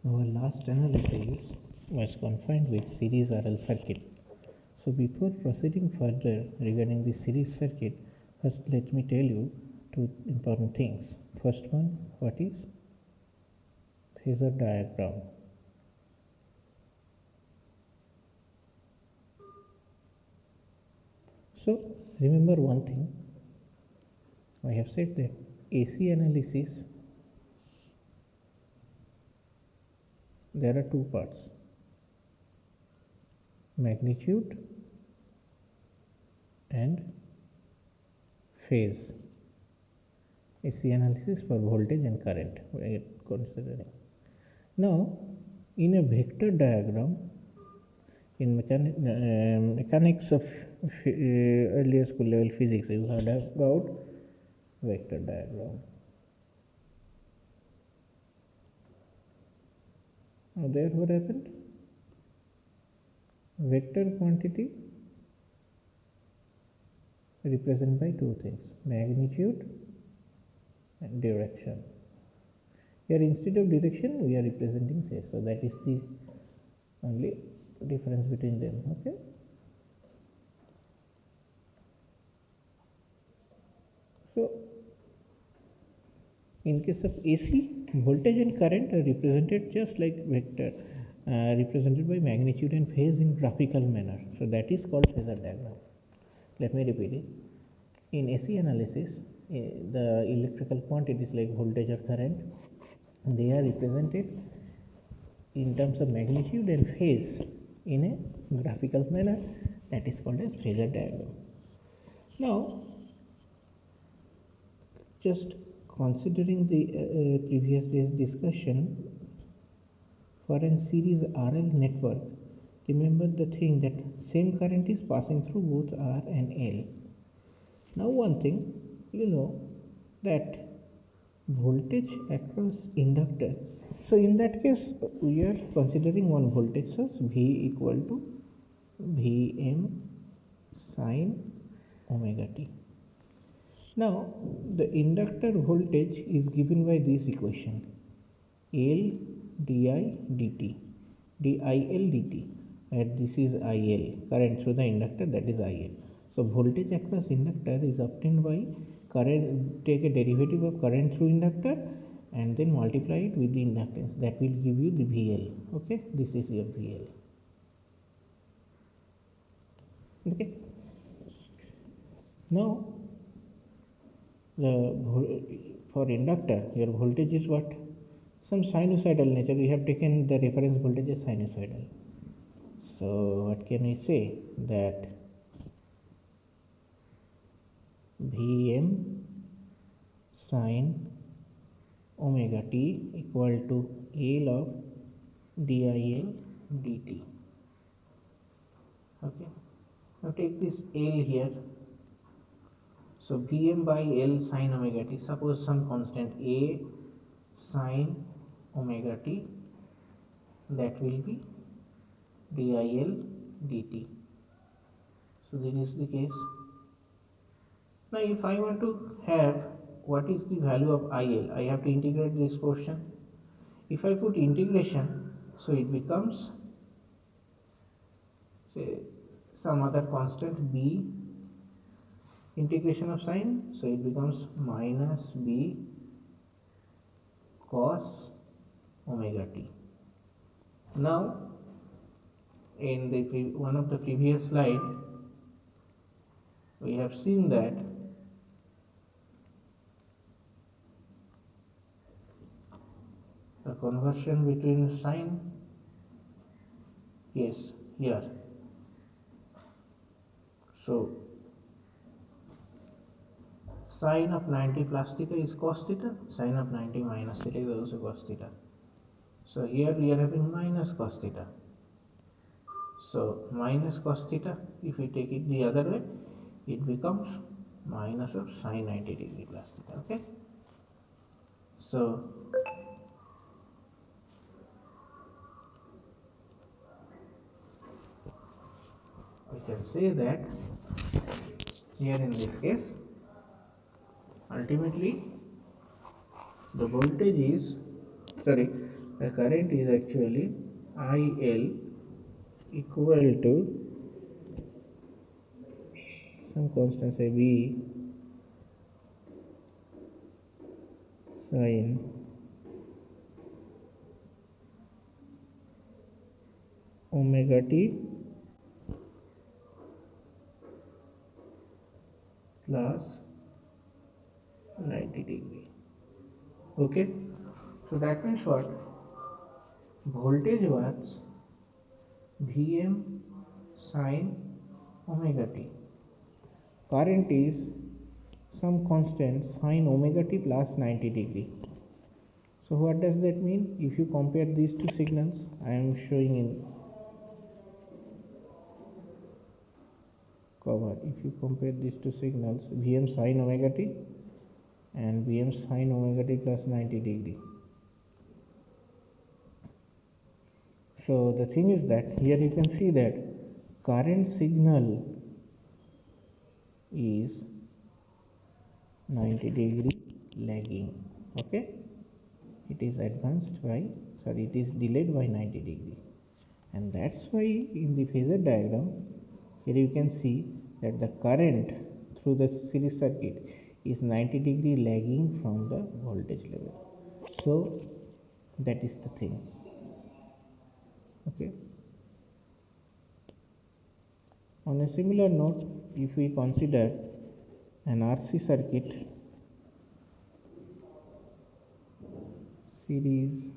Our last analysis was confined with series RL circuit. So before proceeding further regarding the series circuit, first let me tell you two important things. First one, what is phasor diagram? So remember one thing, I have said that AC analysis, there are two parts, magnitude and phase. AC analysis for voltage and current we are considering. Now, in a vector diagram, in mechanics of earlier school level physics, you heard about vector diagram. Now, there what happened? Vector quantity represented by two things, magnitude and direction. Here instead of direction we are representing phase, so that is the only difference between them. Okay. So in case of AC, voltage and current are represented just like vector, represented by magnitude and phase in graphical manner. So that is called phasor diagram. Let me repeat it. In AC analysis, the electrical quantities like voltage or current, they are represented in terms of magnitude and phase in a graphical manner, that is called as phasor diagram. Now, just considering the previous day's discussion, for a series RL network, remember the thing that same current is passing through both R and L. Now one thing, you know that voltage across inductor. So in that case, we are considering one voltage source V equal to Vm sine omega t. Now the inductor voltage is given by this equation, L di dt, dIL dt, and this is IL, current through the inductor, that is IL. So voltage across inductor is obtained by current, take a derivative of current through inductor and then multiply it with the inductance, that will give you the VL. Okay, this is your VL. Okay. Now for inductor, your voltage is what? Some sinusoidal nature. We have taken the reference voltage as sinusoidal. So what can we say? That Vm sine omega t equal to L of dIL dt. Okay. Now take this L here. So Vm by L sine omega t. Suppose some constant A sine omega t, that will be dIL dt. So this is the case. Now if I want to have what is the value of IL, I have to integrate this portion. If I put integration, so it becomes, say, some other constant B, integration of sine, so it becomes minus B cos omega t. Now in the one of the previous slide, we have seen that the conversion between sine, yes, here. So sine of 90 plus theta is cos theta, sine of 90 minus theta is also cos theta. So here we are having minus cos theta. So minus cos theta, if we take it the other way, it becomes minus of sine 90 degree plus theta. Okay. So we can say that here in this case, ultimately the voltage is, the current is actually IL equal to some constant, say V sin omega t plus 90 degree. Okay, so that means what? Voltage was Vm sin omega t. Current is some constant sin omega t plus 90 degree. So what does that mean? If you compare these two signals, I am showing in cover. If you compare these two signals, Vm sin omega t and Vm sin omega t plus 90 degree. So the thing is that here you can see that current signal is 90 degree lagging. Okay, it is it is delayed by 90 degree, and that's why in the phasor diagram here you can see that the current through the series circuit is 90 degree lagging from the voltage level. So that is the thing. Okay, on a similar note, if we consider an RC circuit, series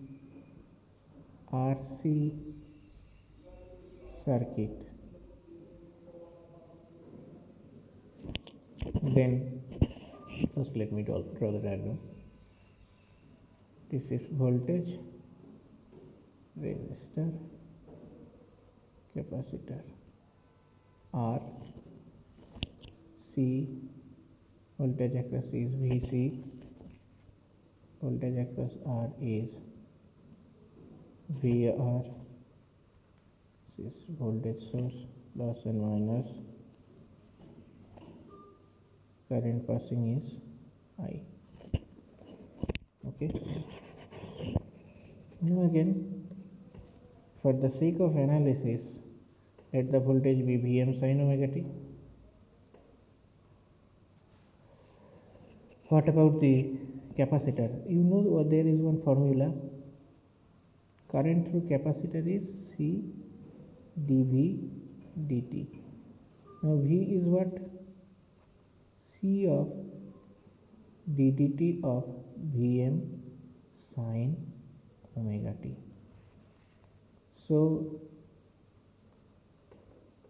RC circuit, then first let me draw the diagram. This is voltage, resistor, capacitor, R, C, voltage across is VC, voltage across R is VR, this is voltage source, plus and minus, current passing is I. Okay, now again, for the sake of analysis, let the voltage be Vm sin omega t. What about the capacitor? You know there is one formula. Current through capacitor is C dV dt. Now V is what? C of d dt of Vm sin omega t. So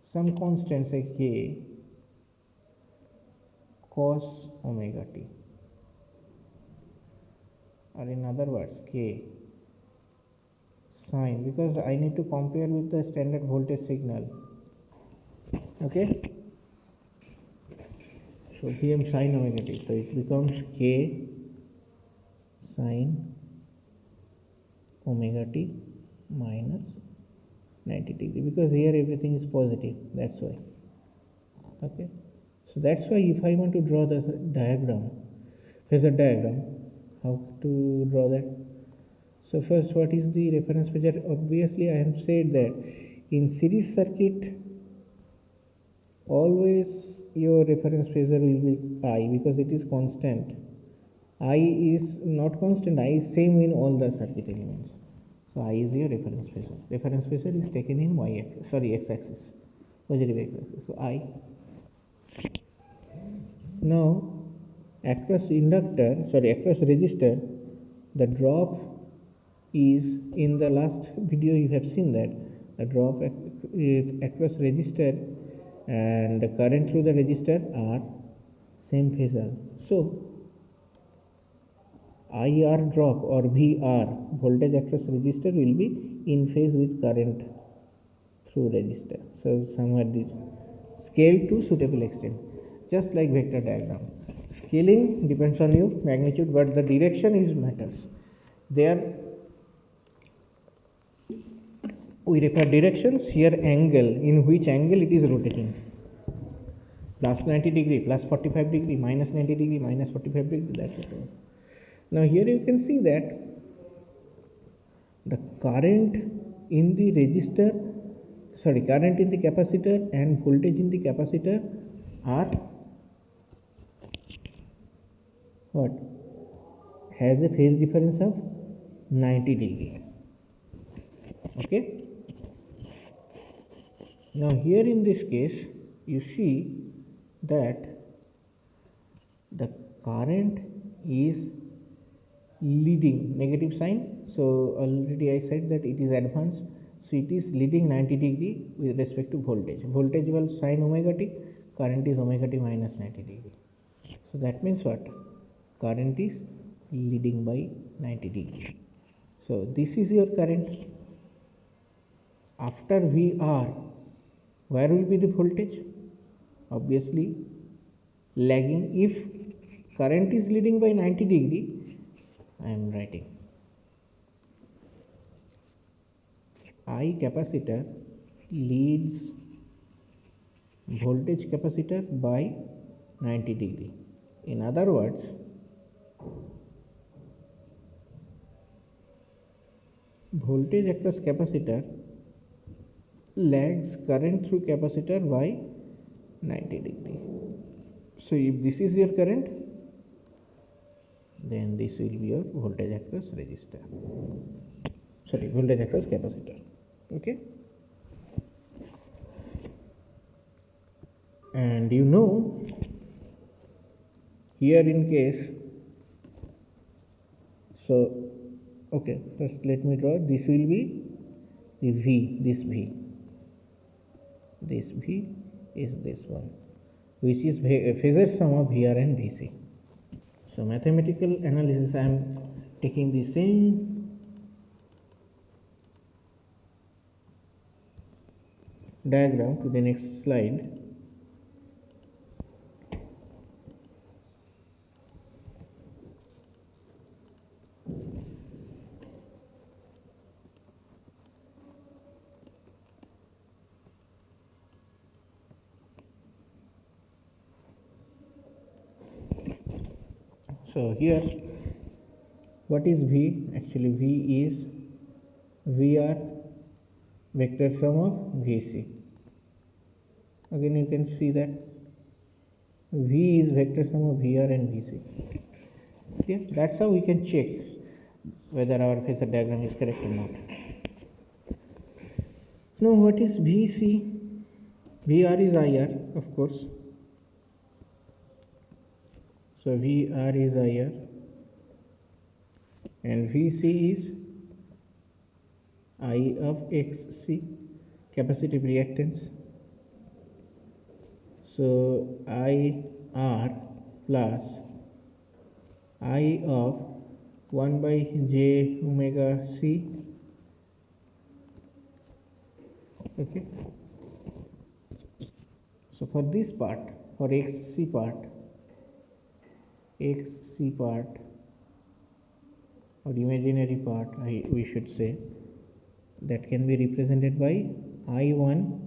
some constant, say K cos omega t, or in other words K sin, because I need to compare with the standard voltage signal. Okay, so Vm sin omega t, so it becomes K sin omega t minus 90 degree, because here everything is positive, that's why. Okay, so that's why if I want to draw the diagram, phasor diagram, how to draw that? So first, what is the reference phasor? Obviously I have said that in series circuit always your reference phasor will be I, because it is constant. I is not constant, I is same in all the circuit elements. So I is your reference phasor. Reference phasor is taken in x-axis, positive x-axis. So I. Now across resistor, the drop is, in the last video you have seen that the drop across resistor and the current through the resistor are same phasor. So IR drop or VR, voltage across resistor, will be in phase with current through resistor. So somewhere this scale to suitable extent, just like vector diagram. Scaling depends on your magnitude, but the direction is matters. There we refer directions, here angle, in which angle it is rotating. Plus 90 degree, plus 45 degree, minus 90 degree, minus 45 degree, that's it. Now here you can see that the current in the resistor, current in the capacitor and voltage in the capacitor are what? Has a phase difference of 90 degree. Okay. Now here in this case, you see that the current is leading, negative sign. So already I said that it is advanced. So it is leading 90 degree with respect to voltage. Voltage was sin omega t, current is omega t minus 90 degree. So that means what? Current is leading by 90 degree. So this is your current. After VR, where will be the voltage? Obviously lagging. If current is leading by 90 degree, I am writing I capacitor leads voltage capacitor by 90 degree. In other words, voltage across capacitor lags current through capacitor by 90 degree. So if this is your current, then this will be your voltage across resistor, voltage across capacitor. Okay. And you know, here in case, so okay, first let me draw. This will be the V, this V. This V is this one, which is phasor sum of VR and VC. So mathematical analysis, I am taking the same diagram to the next slide. So here, what is V? Actually, V is VR vector sum of VC. Again, you can see that V is vector sum of VR and VC. Okay, that's how we can check whether our phasor diagram is correct or not. Now, what is VC? VR is IR, of course. So VR is IR and VC is I of XC, capacitive reactance. So IR plus I of 1 by j omega c. Okay. So for this part, for XC part or imaginary part, we should say, that can be represented by I1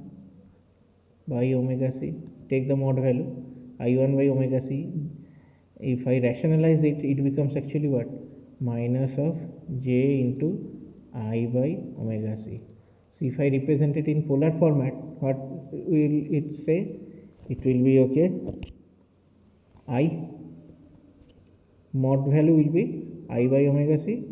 by omega c. Take the mod value I1 by omega c. If I rationalize it, it becomes actually what? Minus of j into I by omega c. So if I represent it in polar format, what will it say? It will be okay. I mod value will be I by omega c.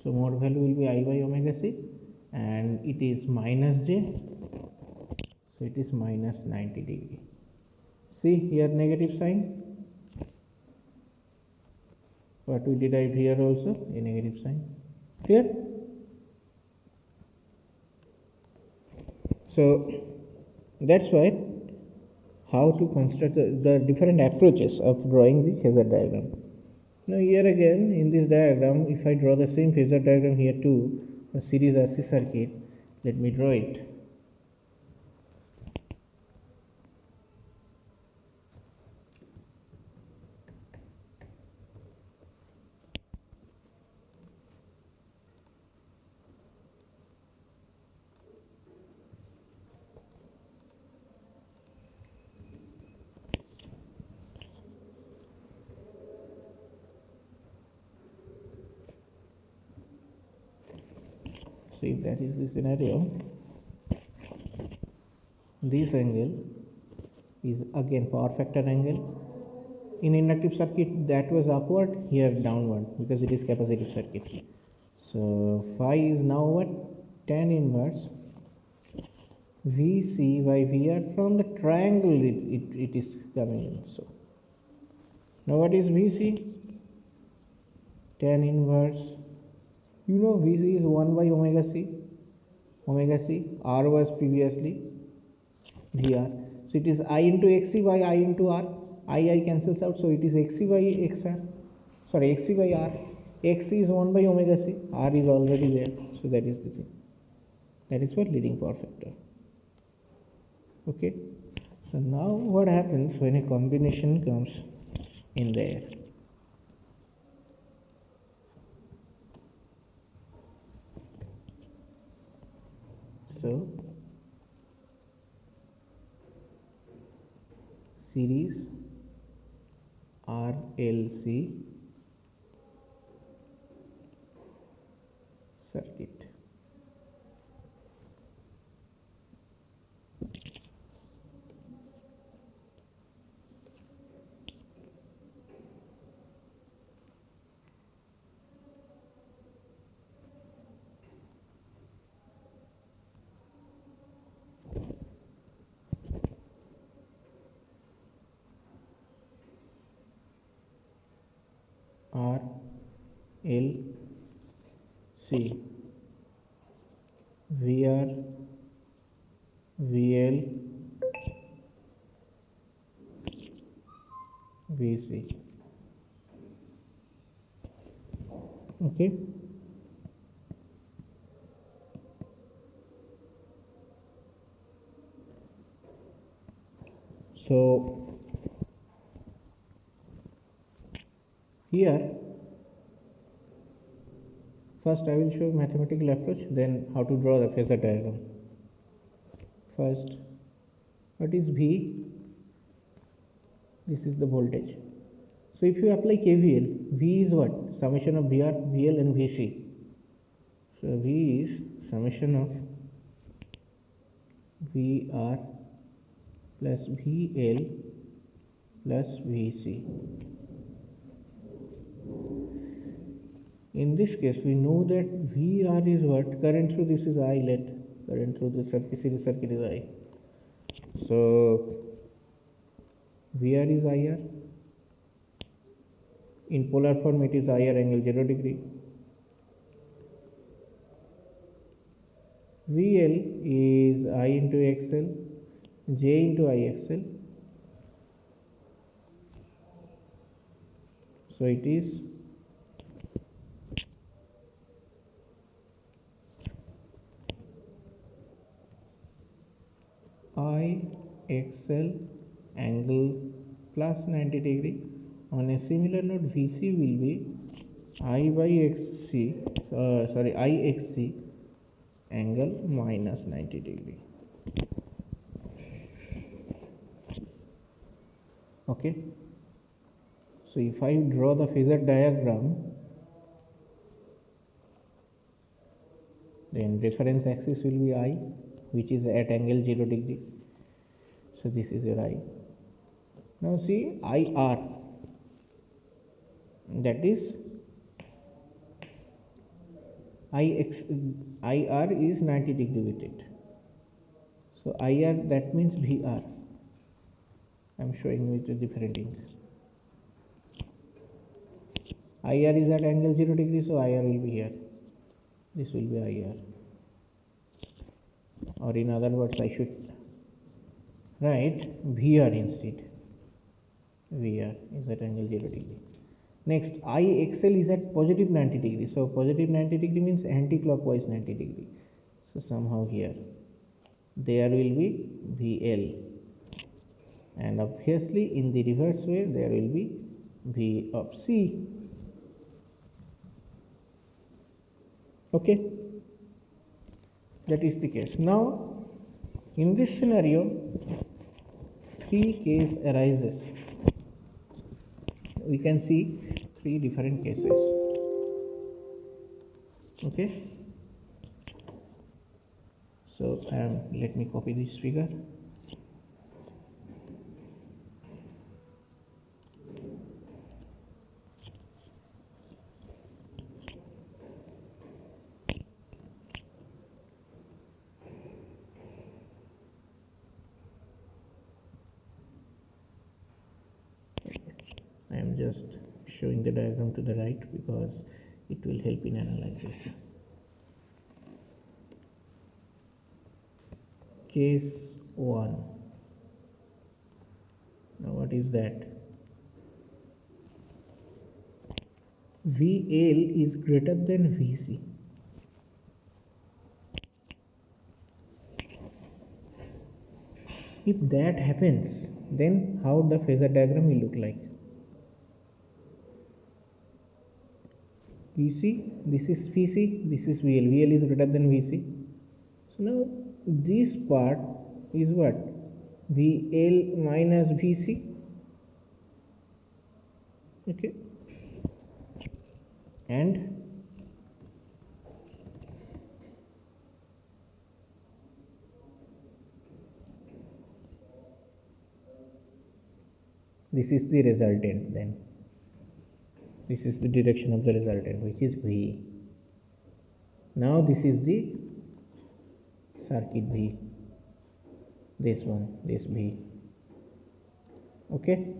So mod value will be I by omega c and it is minus j. So it is minus 90 degree. See here negative sign. What we derive here also a negative sign. Clear? So that's why how to construct the different approaches of drawing the phasor diagram. Now here again in this diagram, if I draw the same phasor diagram here too, a series RC circuit, let me draw it. So if that is the scenario, this angle is again power factor angle. In inductive circuit that was upward, here downward, because it is capacitive circuit. So phi is now what? Tan inverse VC by VR. From the triangle it is coming in. So now what is VC? Tan inverse, you know, VC is 1 by omega c. R was previously VR. So it is I into XC by I into R. I cancels out, so it is XC by XR. Sorry, XC by R. XC is 1 by omega c. R is already there. So that is the thing. That is for leading power factor. Okay. So now what happens when a combination comes in there? So series RLC circuit. R L C VR VL VC. Okay. So here first I will show mathematical approach, then how to draw the phasor diagram. First, what is V? This is the voltage. So if you apply KVL, V is what? Summation of VR, VL and VC. So V is summation of VR plus VL plus VC. In this case, we know that VR is what? Current through this is I, current through the series circuit is I. So VR is IR. In polar form, it is IR angle 0 degree. VL is I into XL, J into IXL. So it is IXL angle plus 90 degree. On a similar note, VC will be I by IXC angle minus 90 degree. Okay. So if I draw the phasor diagram, then reference axis will be I, which is at angle 0 degree. So this is your I. Now see IR, that is IR is 90 degree with it. So IR, that means VR. I am showing with the different inks. IR is at angle 0 degree, so IR will be here. This will be IR. Or in other words, I should write VR instead. VR is at angle 0 degree. Next, IXL is at positive 90 degree. So positive 90 degree means anti-clockwise 90 degree. So somehow here, there will be VL. And obviously in the reverse way, there will be V of C. Okay. That is the case. Now, in this scenario, three cases arises. We can see three different cases. Okay. So let me copy this figure. I am just showing the diagram to the right because it will help in analysis. Case 1. Now what is that? VL is greater than VC. If that happens, then how the phasor diagram will look like? VC, this is VC, this is VL. VL is greater than VC. So now this part is what? VL minus VC. Okay. And this is the resultant then. This is the direction of the resultant, which is V. Now this is the circuit V. This one, this V. Okay.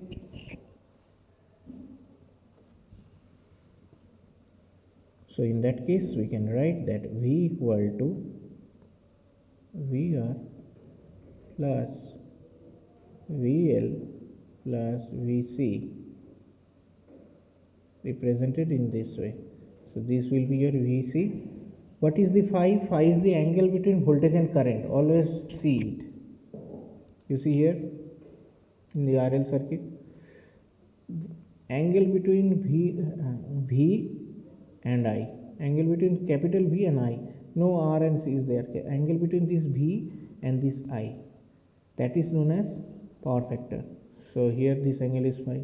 So in that case, we can write that V equal to VR plus VL plus VC, represented in this way. So this will be your VC. What is the phi? Phi is the angle between voltage and current. Always see it. You see here in the RL circuit, angle between V and I, angle between capital V and I. No R and C is there. Angle between this V and this I, that is known as power factor. So here this angle is phi.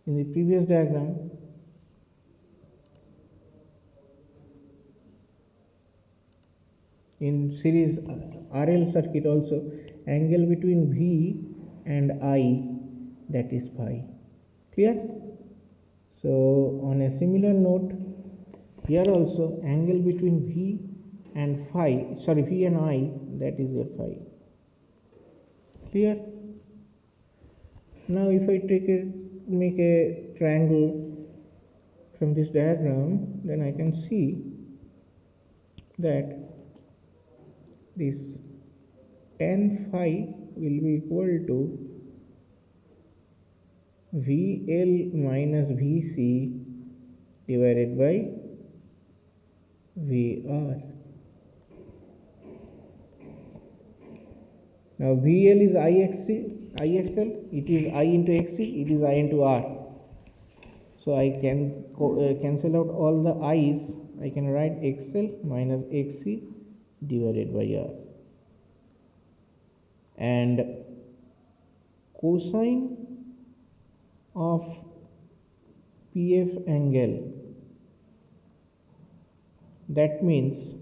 In the previous diagram, in series RL circuit also, angle between V and I, that is phi. Clear? So on a similar note, here also angle between V and V and I, that is your phi. Clear? Now if I make a triangle from this diagram, then I can see that this tan phi will be equal to VL minus VC divided by VR. Now VL is IXL, it is I into XC, it is I into R. So I can cancel out all the I's. I can write XL minus XC divided by R. And cosine of PF angle, that means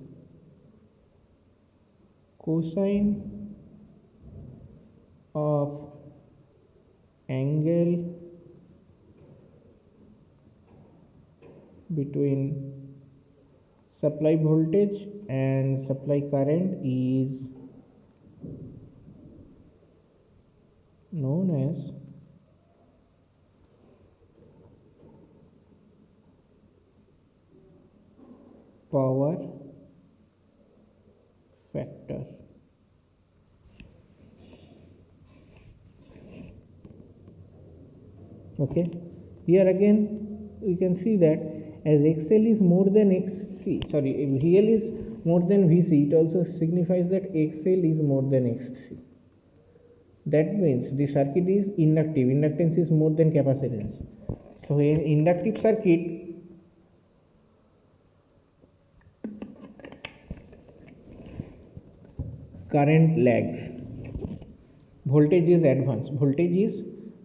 cosine of angle between supply voltage and supply current is known as power factor. Okay, here again we can see that as XL is more than XC, VL is more than VC, it also signifies that XL is more than XC. That means the circuit is inductive. Inductance is more than capacitance. So in inductive circuit, current lags, voltage is advanced, voltage is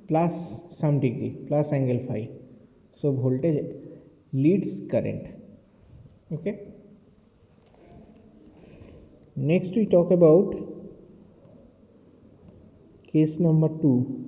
plus some degree, plus angle phi. So voltage leads current. Okay, Next we talk about case number 2.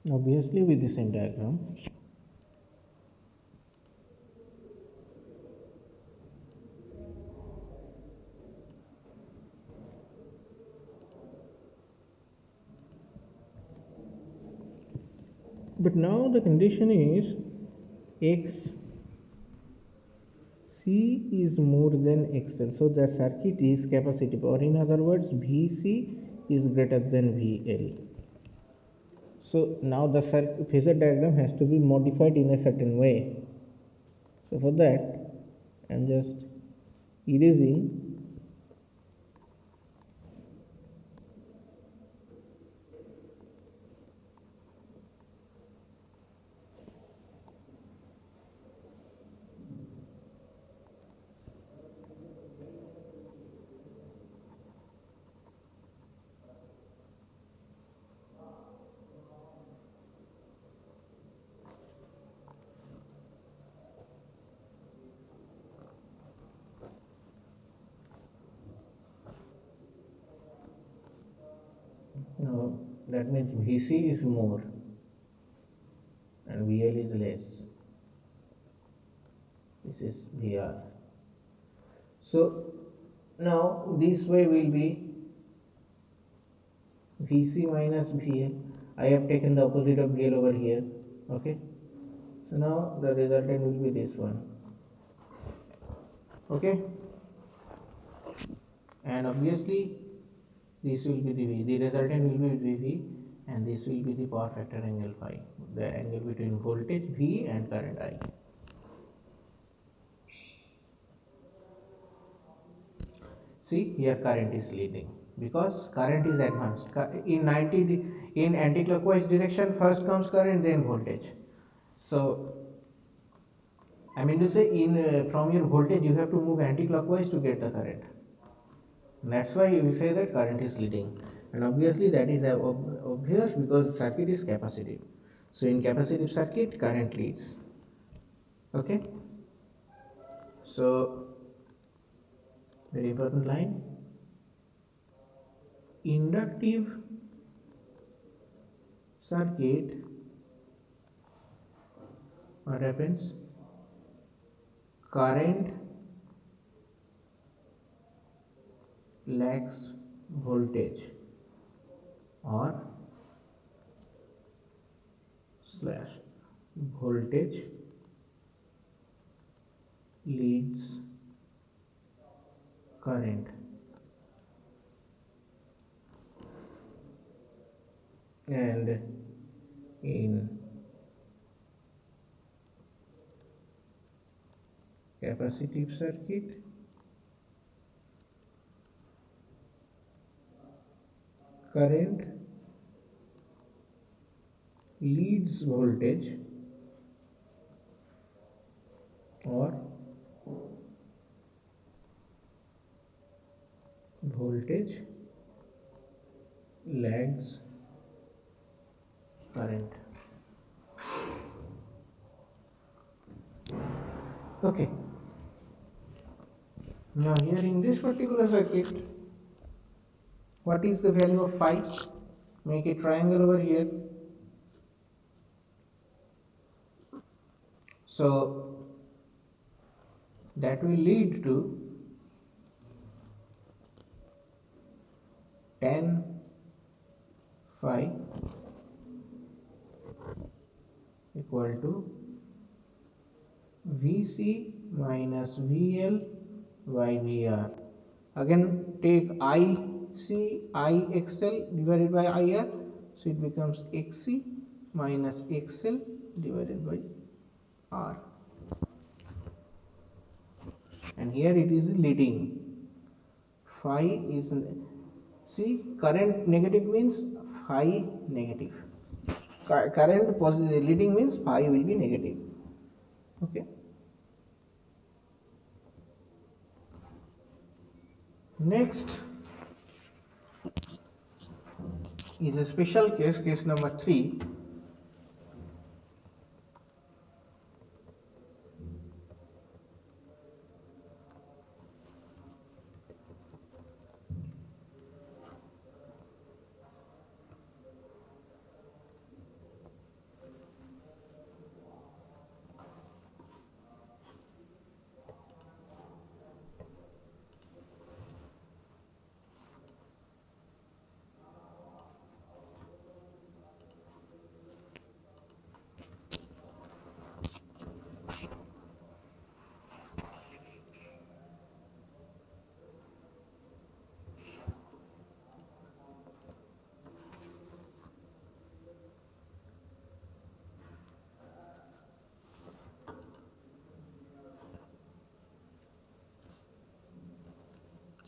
Obviously with the same diagram. But now the condition is X C is more than XL, so the circuit is capacitive, or in other words VC is greater than VL. So now the phasor diagram has to be modified in a certain way. So for that I am just erasing now that means VC is more and VL is less. This is VR. So now this way will be VC minus VL. I have taken the opposite of VL over here. Okay. So now the resultant will be this one. Okay. And obviously this will be the V. The resultant will be VV, and this will be the power factor angle phi, the angle between voltage V and current I. See, here current is leading because current is advanced. In 90 in anti-clockwise direction, first comes current, then voltage. So I mean to say, in from your voltage you have to move anti-clockwise to get the current. That's why you say that current is leading, and obviously that is obvious because circuit is capacitive. So in capacitive circuit, current leads. Okay. So very important line. Inductive circuit, what happens? Current lags voltage or slash voltage leads current. And in capacitive circuit, current leads voltage or voltage lags current. Okay. Now here in this particular circuit, what is the value of phi? Make a triangle over here. So that will lead to tan phi equal to Vc minus Vl by Vr. Again take IXL divided by IR, so it becomes XC minus XL divided by R, and here it is leading. Phi is, see, current negative means phi negative. current positive leading means phi will be negative. Okay. Next is a special case, case number 3.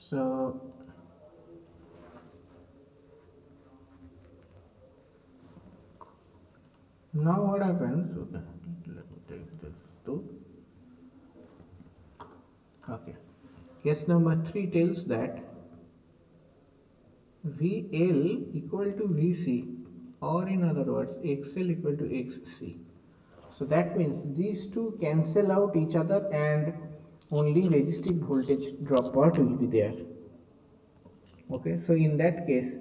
So now what happens? Okay, let me take this too. Okay, case number 3 tells that VL equal to VC, or in other words XL equal to XC. So that means these two cancel out each other and only resistive voltage drop part will be there. Okay, so in that case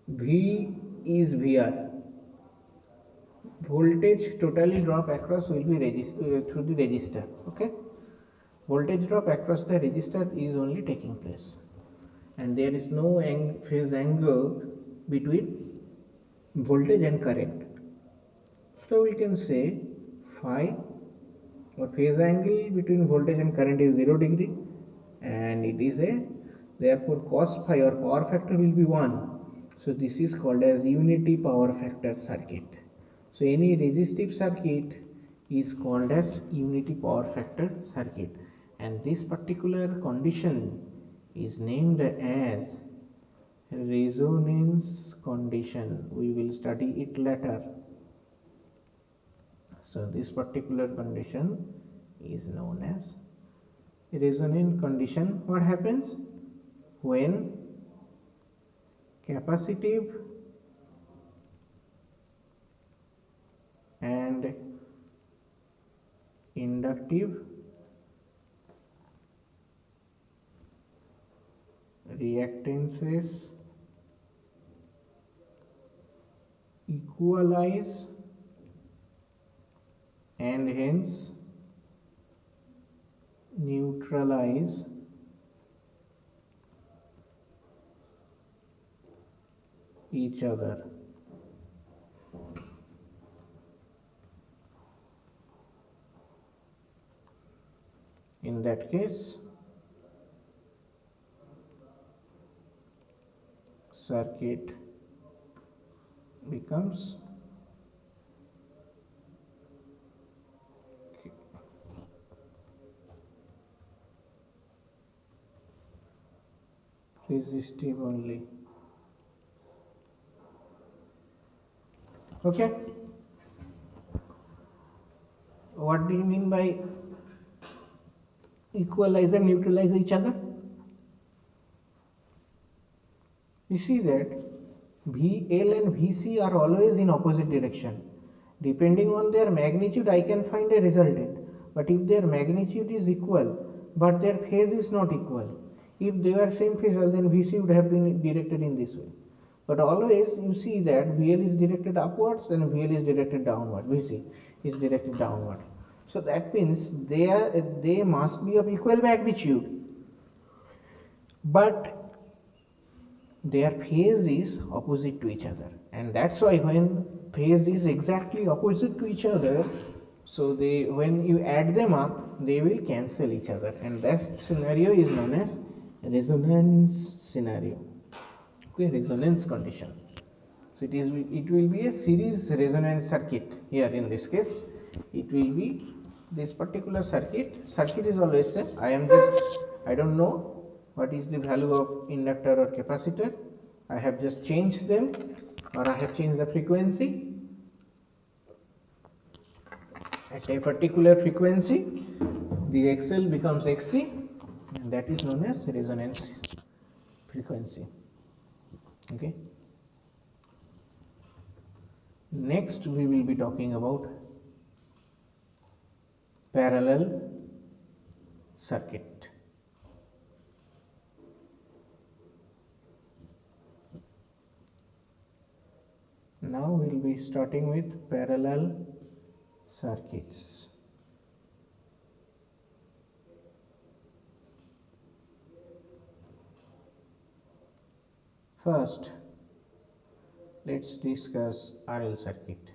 V is VR, voltage totally drop across will be through the resistor. Okay, voltage drop across the resistor is only taking place, and there is no phase angle between voltage and current. So we can say phi, or phase angle between voltage and current, is 0 degree, and it is a, therefore cos phi or power factor will be 1. So this is called as unity power factor circuit. So any resistive circuit is called as unity power factor circuit, and this particular condition is named as resonance condition. We will study it later. So this particular condition is known as resonance condition. What happens when capacitive and inductive reactances equalize and hence neutralize each other. In that case, circuit becomes resistive only. Okay, what do you mean by equalize and neutralize each other? You see that VL and VC are always in opposite direction. Depending on their magnitude, I can find a resultant. But if their magnitude is equal, but their phase is not equal, if they were same phase, then VC would have been directed in this way. But always you see that VL is directed upwards and VL is directed downward. VC is directed downward. So that means they must be of equal magnitude, but their phase is opposite to each other, and that's why when phase is exactly opposite to each other, so when you add them up, they will cancel each other, and that scenario is known as resonance scenario. Okay, resonance condition. So it will be a series resonance circuit. Here in this case, it will be this particular circuit is always same. I don't know what is the value of inductor or capacitor. I have just changed them or I have changed the frequency. At a particular frequency, the XL becomes XC, and that is known as resonance frequency. Okay. Next, we will be talking about parallel circuit. Now we will be starting with parallel circuits. First, let's discuss RL circuit.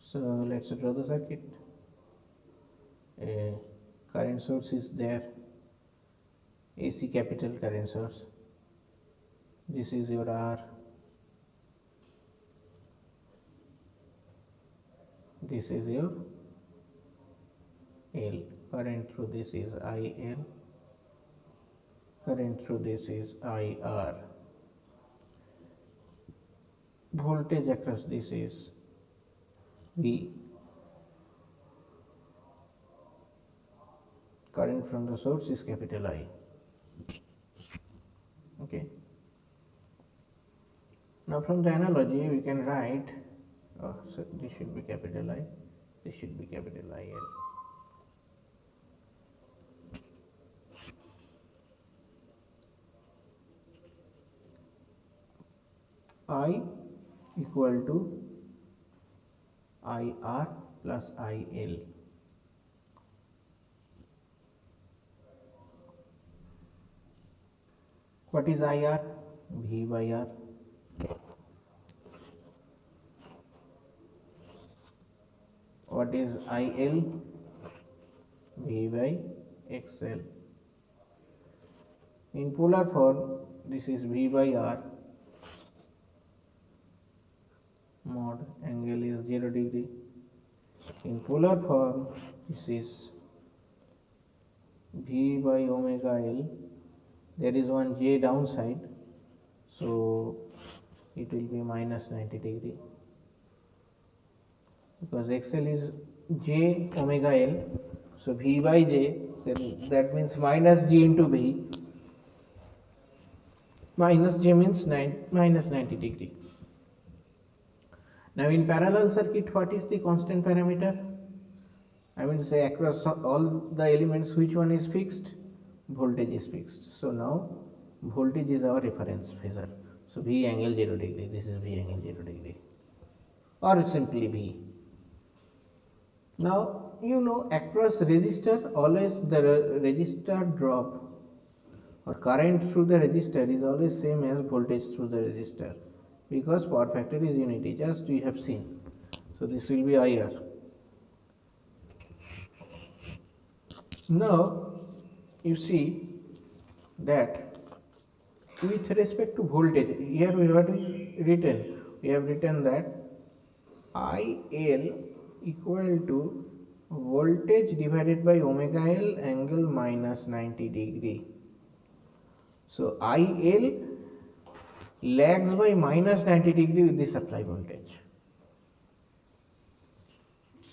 So let's draw the circuit. A current source is there, AC capital current source. This is your R, this is your L. Current through this is IL, current through this is IR. Voltage across this is V. Current from the source is capital I. Okay. Now from the analogy we can write, so this should be capital I, this should be capital IL. I equal to IR plus IL. What is IR? V by R. What is IL? V by XL. In polar form, this is V by R, mod angle is 0 degree. In polar form, this is V by omega L. There is one J downside, so it will be minus 90 degree, because XL is J omega L, so V by J, so that means minus J into V. Minus J means minus 90 degree. Now in parallel circuit, what is the constant parameter? I mean to say across all the elements, which one is fixed? Voltage is fixed. So now voltage is our reference phasor. So V angle 0 degree, this is V angle 0 degree, or simply V. Now you know across resistor, always the resistor drop or current through the resistor is always same as voltage through the resistor, because power factor is unity, just we have seen. So this will be IR. Now you see that with respect to voltage, here we have written that IL equal to voltage divided by omega L angle minus 90 degree. So IL lags by minus 90 degree with the supply voltage.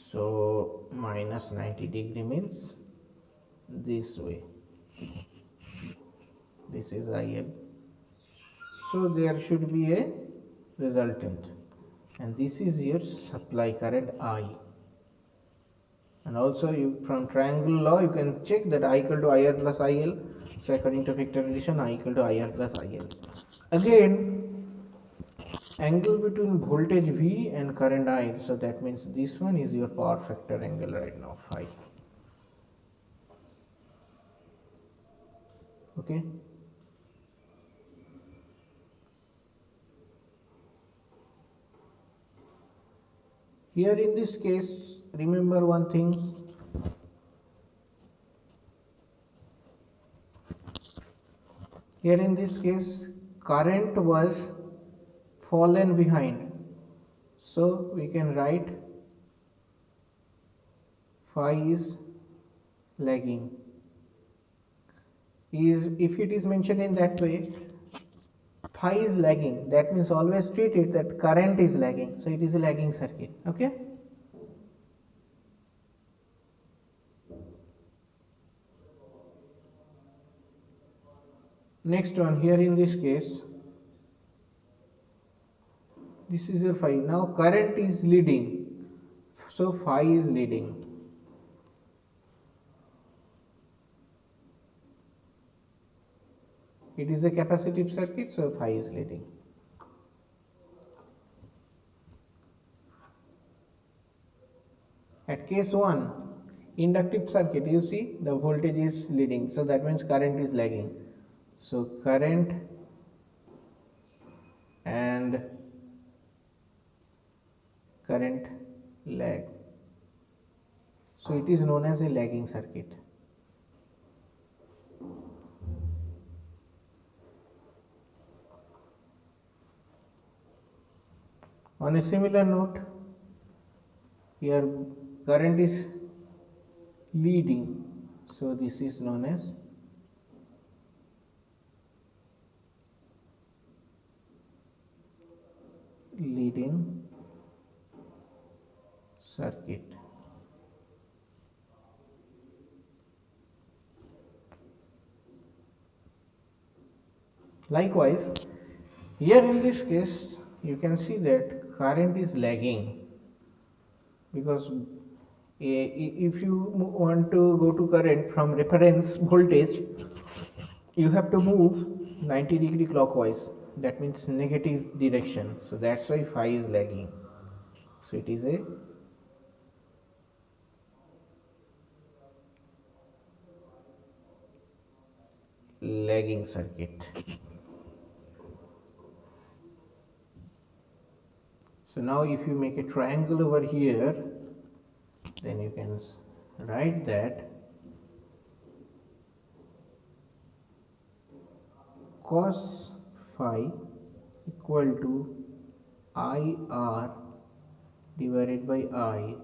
So minus 90 degree means this way. This is IL. So there should be a resultant, and this is your supply current I. And also you, from triangle law, you can check that I equal to IR plus IL. So according to vector addition, I equal to IR plus IL. Again, angle between voltage V and current I. So that means this one is your power factor angle right now, phi. Okay. Here in this case, remember one thing. Here in this case, current was fallen behind. So we can write phi is lagging. is, if it is mentioned in that way, phi is lagging, that means always treat it that current is lagging, so it is a lagging circuit. Okay. Next one, here in this case, this is your phi. Now current is leading, so phi is leading. It is a capacitive circuit, so phi is leading. At case 1, inductive circuit, you see the voltage is leading, so that means current is lagging. So current and current lag, so it is known as a lagging circuit. On a similar note, here current is leading, so this is known as leading circuit. Likewise, here in this case you can see that current is lagging, because if you want to go to current from reference voltage, you have to move 90-degree clockwise, that means negative direction, so that's why phi is lagging. So it is a lagging circuit. So now if you make a triangle over here, then you can write that cos phi equal to IR divided by I,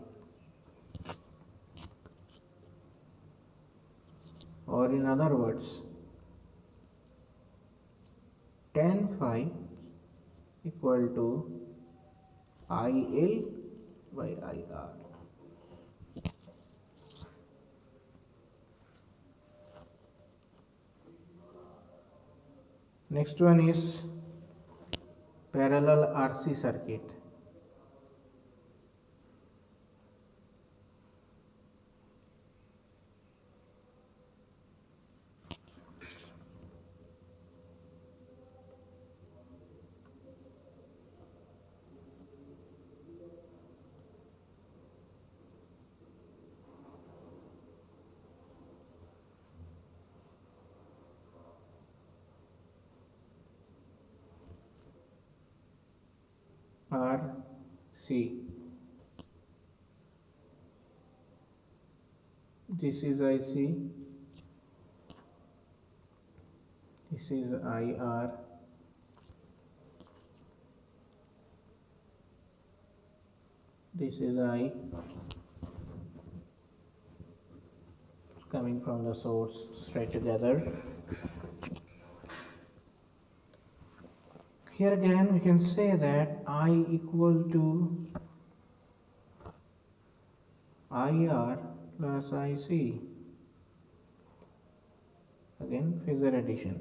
or in other words, tan phi equal to IL by IR. Next one is parallel RC circuit. RC. This is IC, this is IR, this is I, coming from the source straight together. Here again we can say that I equal to IR plus IC. Again phasor addition.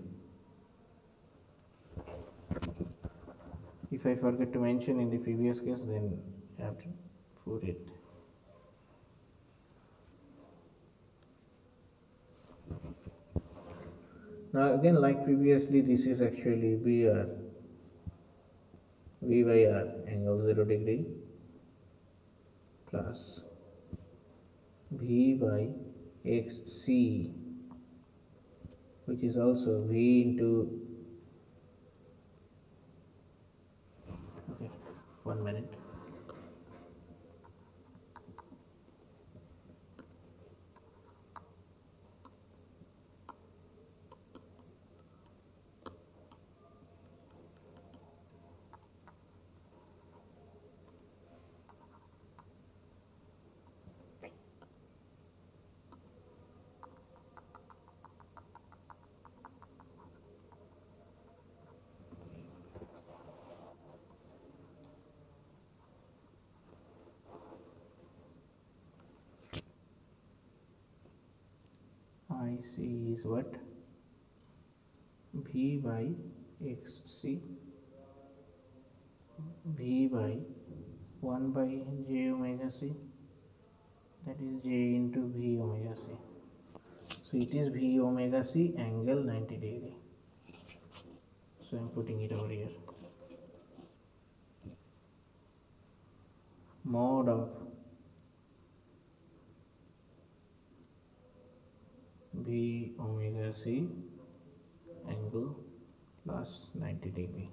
If I forget to mention in the previous case, then I have to put it. Now again, like previously, this is actually VR, V by R, angle 0 degree, plus V by XC, which is also V into, okay, 1 minute. IC is what? V by XC, V by 1 by J omega C, that is J into V omega C. So it is V omega C angle 90 degree. So I am putting it over here. Mod of V omega C angle plus 90 degree.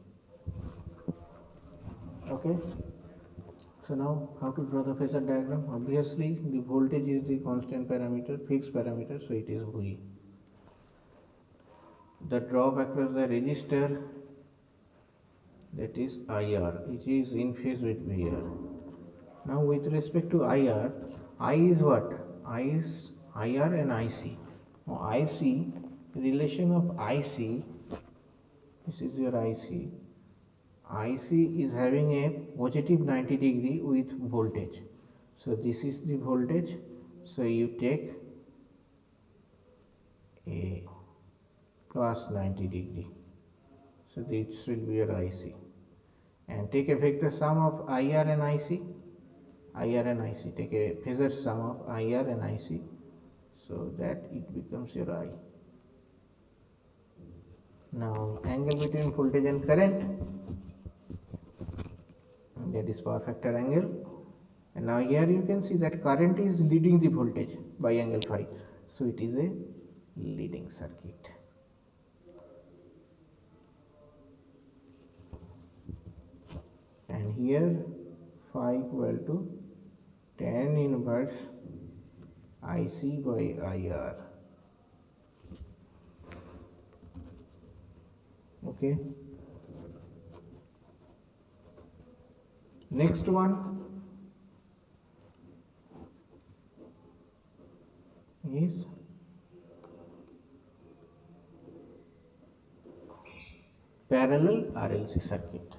Okay. So now how to draw the phasor diagram? Obviously the voltage is the constant parameter, fixed parameter, so it is V. The drop across the resistor, that is IR, which is in phase with VR. Now with respect to IR, I is what? I is IR and IC. Now IC, relation of IC, this is your IC. IC is having a positive 90 degree with voltage. So this is the voltage. So you take a plus 90 degree. So this will be your IC. And take a vector sum of IR and IC. IR and IC. Take a phasor sum of IR and IC. So that it becomes your I. Now angle between voltage and current, that is power factor angle. And now here you can see that current is leading the voltage by angle phi. So it is a leading circuit. And here phi equal to tan inverse IC by IR. Okay. Next one is parallel RLC circuit.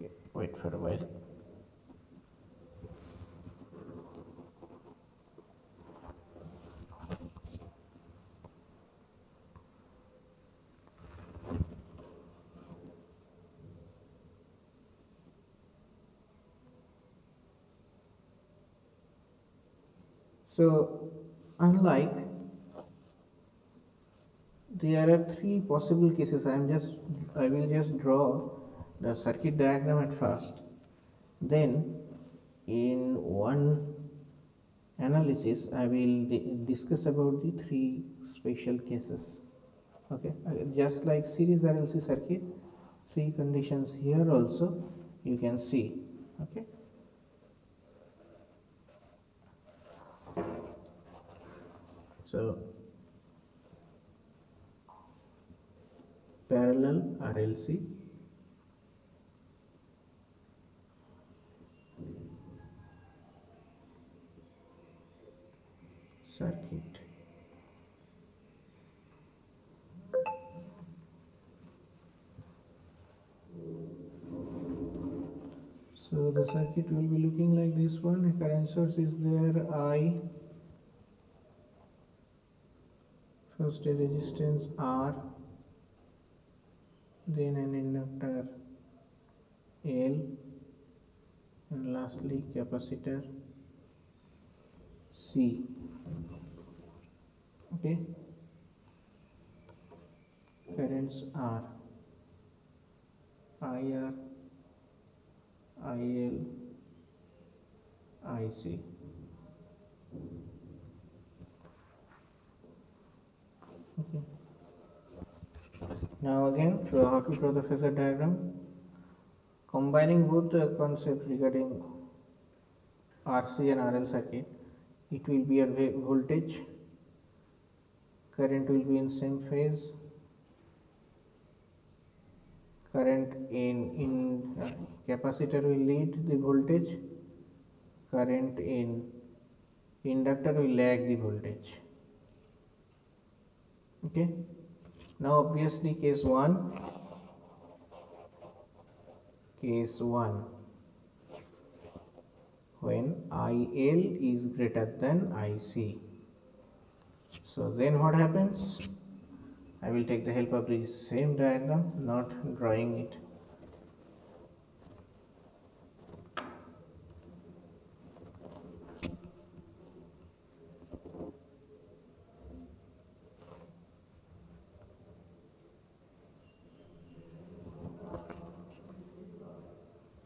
Okay, wait for a while. So unlike, there are three possible cases. I will just draw the circuit diagram at first. Then in one analysis I will discuss about the three special cases. Okay, just like series RLC circuit, three conditions here also you can see. Okay. So parallel RLC circuit. So the circuit will be looking like this one. A current source is there, I, first a resistance R, then an inductor L, and lastly capacitor C. Okay, currents are IR, IL, IC. Okay. Now again, how to draw the phasor diagram. Combining both the concepts regarding RC and RL circuit, it will be a voltage, current will be in same phase, current in capacitor will lead the voltage, current in inductor will lag the voltage. Okay. Now obviously case 1, when IL is greater than IC. So then what happens? I will take the help of the same diagram, not drawing it.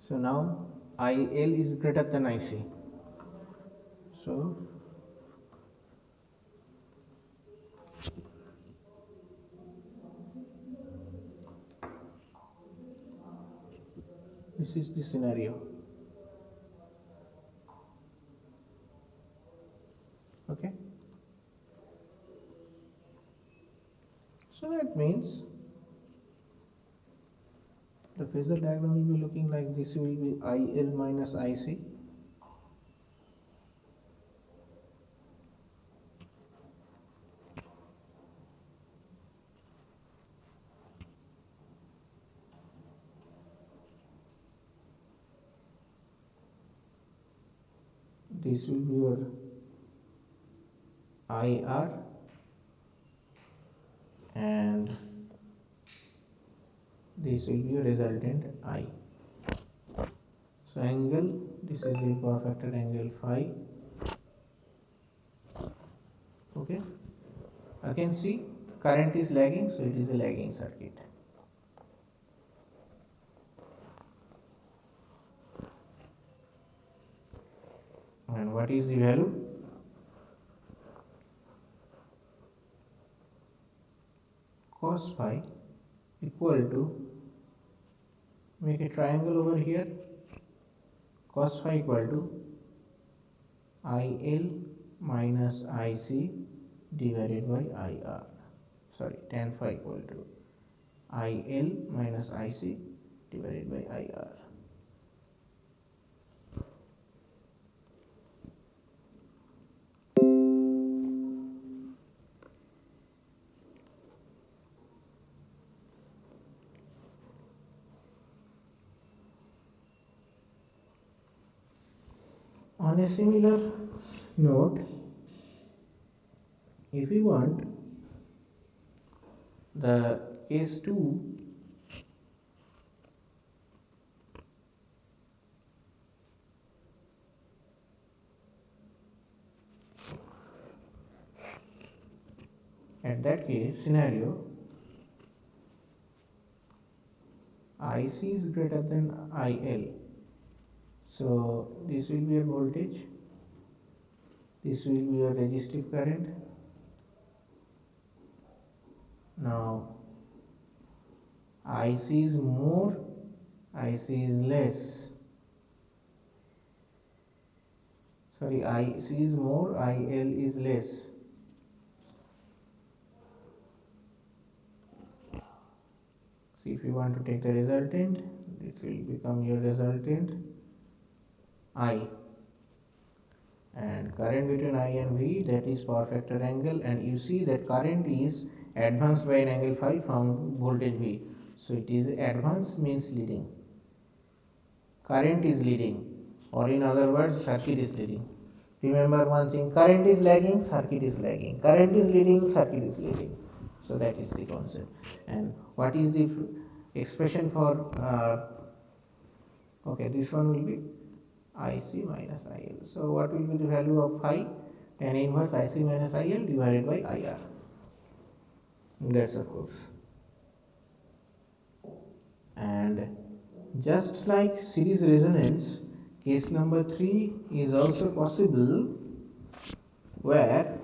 So now IL is greater than IC. So this is the scenario. Okay. So that means the phasor diagram will be looking like this. Will be IL minus IC. This will be your IR, and this will be your resultant I. So angle, this is the power factor angle phi. Okay, I can see current is lagging, so it is a lagging circuit. And what is the value? Cos phi equal to, make a triangle over here, cos phi equal to IL minus IC divided by IR. Sorry, tan phi equal to IL minus IC divided by IR. On a similar note, if we want the case 2, at that case scenario, IC is greater than IL. So this will be a voltage, this will be a resistive current. Now IC is more, IC is less. Sorry, IC is more, IL is less. See, if you want to take the resultant, this will become your resultant I, and current between I and V, that is power factor angle, and you see that current is advanced by an angle phi from voltage V. So it is advanced means leading, current is leading, or in other words circuit is leading. Remember one thing, current is lagging, circuit is lagging, current is leading, circuit is leading. So that is the concept. And what is the expression for okay, this one will be IC minus IL. So what will be the value of phi? Tan inverse IC minus IL divided by IR. That's of course. And just like series resonance, case number 3 is also possible, where,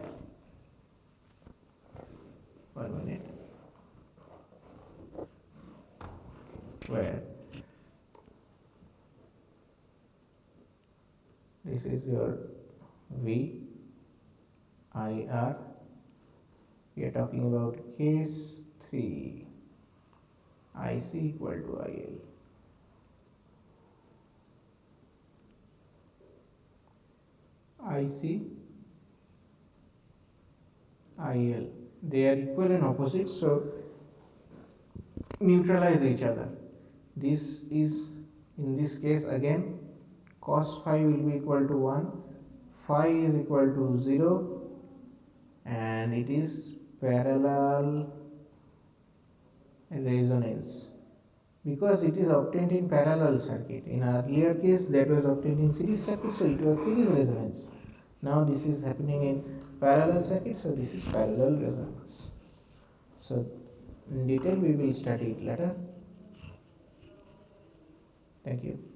1 minute, where this is your V, IR. We are talking about case 3, IC equal to IL. IC, IL, they are equal and opposite, so neutralize each other. This is, in this case again, cos phi will be equal to 1, phi is equal to 0, and it is parallel resonance because it is obtained in parallel circuit. In earlier case that was obtained in series circuit, so it was series resonance. Now this is happening in parallel circuit, so this is parallel resonance. So in detail we will study it later. Thank you.